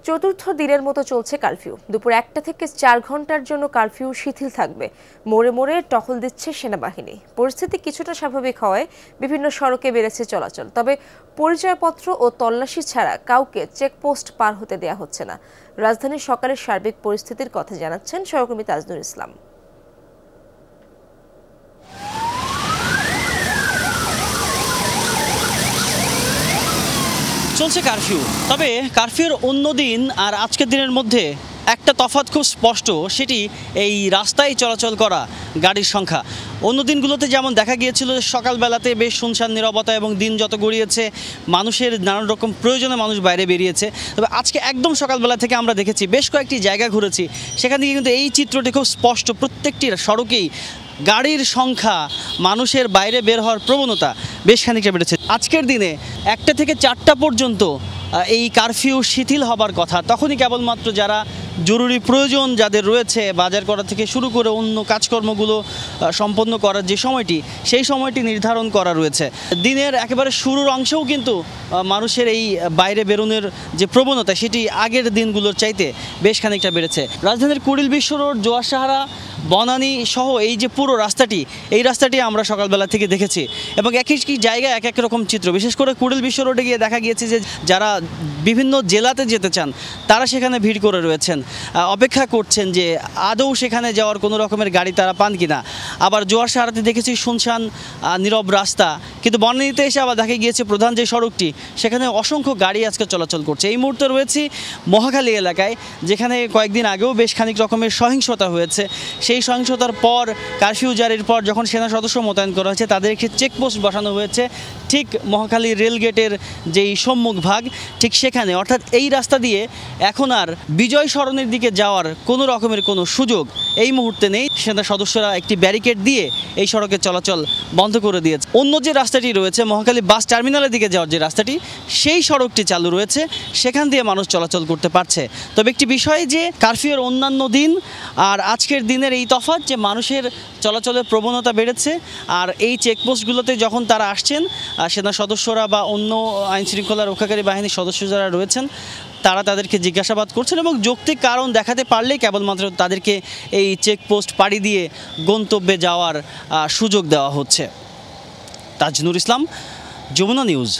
চতুর্থ দিনের মতো চলছে কারফিউ। দুপুর 1টা থেকে 4 ঘন্টার জন্য কারফিউ শিথিল থাকবে। মোড়ে মোড়ে টহল দিচ্ছে সেনাবাহিনী। পরিস্থিতি কিছুটা স্বাভাবিক হওয়ায় বিভিন্ন সড়কে বেড়েছে চলাচল। তবে পরিচয়পত্র ও তল্লাশি ছাড়া কাউকে চেকপোস্ট পার হতে দেওয়া হচ্ছে না। রাজধানীর সকালের সার্বিক পরিস্থিতির কথা জানাচ্ছেন সহকর্মী তাজনুর ইসলাম। চলছে কারফিউ, তবে কারফিউর অন্য দিন আর আজকের দিনের মধ্যে একটা তফাৎ খুব স্পষ্ট, সেটি এই রাস্তায় চলাচল করা গাড়ির সংখ্যা। অন্য দিনগুলোতে যেমন দেখা গিয়েছিল সকালবেলাতে বেশ শুনশান নীরবতা এবং দিন যত গড়িয়েছে মানুষের নানান রকম প্রয়োজনে মানুষ বাইরে বেরিয়েছে। তবে আজকে একদম সকালবেলা থেকে আমরা দেখেছি, বেশ কয়েকটি জায়গা ঘুরেছি, সেখান থেকে কিন্তু এই চিত্রটি খুব স্পষ্ট। প্রত্যেকটি সড়কেই গাড়ির সংখ্যা, মানুষের বাইরে বের হওয়ার প্রবণতা বেশ খানিকটা বেড়েছে। আজকের দিনে 1টা থেকে 4টা পর্যন্ত এই কারফিউ শিথিল হবার কথা। তখনই কেবলমাত্র যারা জরুরি প্রয়োজন যাদের রয়েছে, বাজার করা থেকে শুরু করে অন্য কাজকর্মগুলো সম্পন্ন করার যে সময়টি, সেই সময়টি নির্ধারণ করা রয়েছে। দিনের একেবারে শুরুর অংশেও কিন্তু মানুষের এই বাইরে বেরোনোর যে প্রবণতা, সেটি আগের দিনগুলোর চাইতে বেশ খানিকটা বেড়েছে। রাজধানীর কুড়িল বিশ্ব রোড, জোয়ারসাহারা, বনানী সহ এই যে পুরো রাস্তাটি, এই রাস্তাটি আমরা সকালবেলা থেকে দেখেছি এবং এক এক জায়গায় এক এক রকম চিত্র। বিশেষ করে কুড়িল বিশ্ব রোডে গিয়ে দেখা গিয়েছে যে যারা বিভিন্ন জেলাতে যেতে চান তারা সেখানে ভিড় করে রয়েছেন, অপেক্ষা করছেন যে আদৌ সেখানে যাওয়ার কোনো রকমের গাড়ি তারা পান কিনা। আবার জোয়ারসাহারাতে দেখেছি শুনশান নীরব রাস্তা, কিন্তু বনানীতে এসে আবার দেখা গিয়েছে প্রধান যে সড়কটি, সেখানে অসংখ্য গাড়ি আজকে চলাচল করছে। এই মুহূর্তে রয়েছি মহাখালী এলাকায়, যেখানে কয়েকদিন আগেও বেশ খানিক রকমের সহিংসতা হয়েছে। সেই সহিংসতার পর কারফিউ জারির পর যখন সেনা সদস্য মোতায়েন করা হয়েছে, তাদের একটি চেকপোস্ট বসানো হয়েছে ঠিক মহাখালী রেলগেটের যেই সম্মুখ ভাগ, ঠিক সেখানে। অর্থাৎ এই রাস্তা দিয়ে এখন আর বিজয় সরণের দিকে যাওয়ার কোনো রকমের কোনো সুযোগ এই মুহূর্তে নেই। সেনা সদস্যরা একটি ব্যারিকেড দিয়ে এই সড়কে চলাচল বন্ধ করে দিয়েছে। অন্য যে রাস্তাটি রয়েছে মহাখালী বাস টার্মিনালের দিকে যাওয়ার যে রাস্তাটি, সেই সড়কটি চালু রয়েছে, সেখান দিয়ে মানুষ চলাচল করতে পারছে। তবে একটি বিষয় যে কারফিউর অন্যান্য দিন আর আজকের দিনের এই তফাৎ, যে মানুষের চলাচলের প্রবণতা বেড়েছে। আর এই চেকপোস্টগুলোতে যখন তারা আসছেন, সেনা সদস্যরা বা অন্য আইনশৃঙ্খলা রক্ষাকারী বাহিনীর সদস্য যারা রয়েছেন, তারা তাদেরকে জিজ্ঞাসাবাদ করছেন এবং যৌক্তিক কারণ দেখাতে পারলেই কেবলমাত্র তাদেরকে এই চেকপোস্ট পাড়ি দিয়ে গন্তব্যে যাওয়ার সুযোগ দেওয়া হচ্ছে। তাজনুর ইসলাম, যমুনা নিউজ।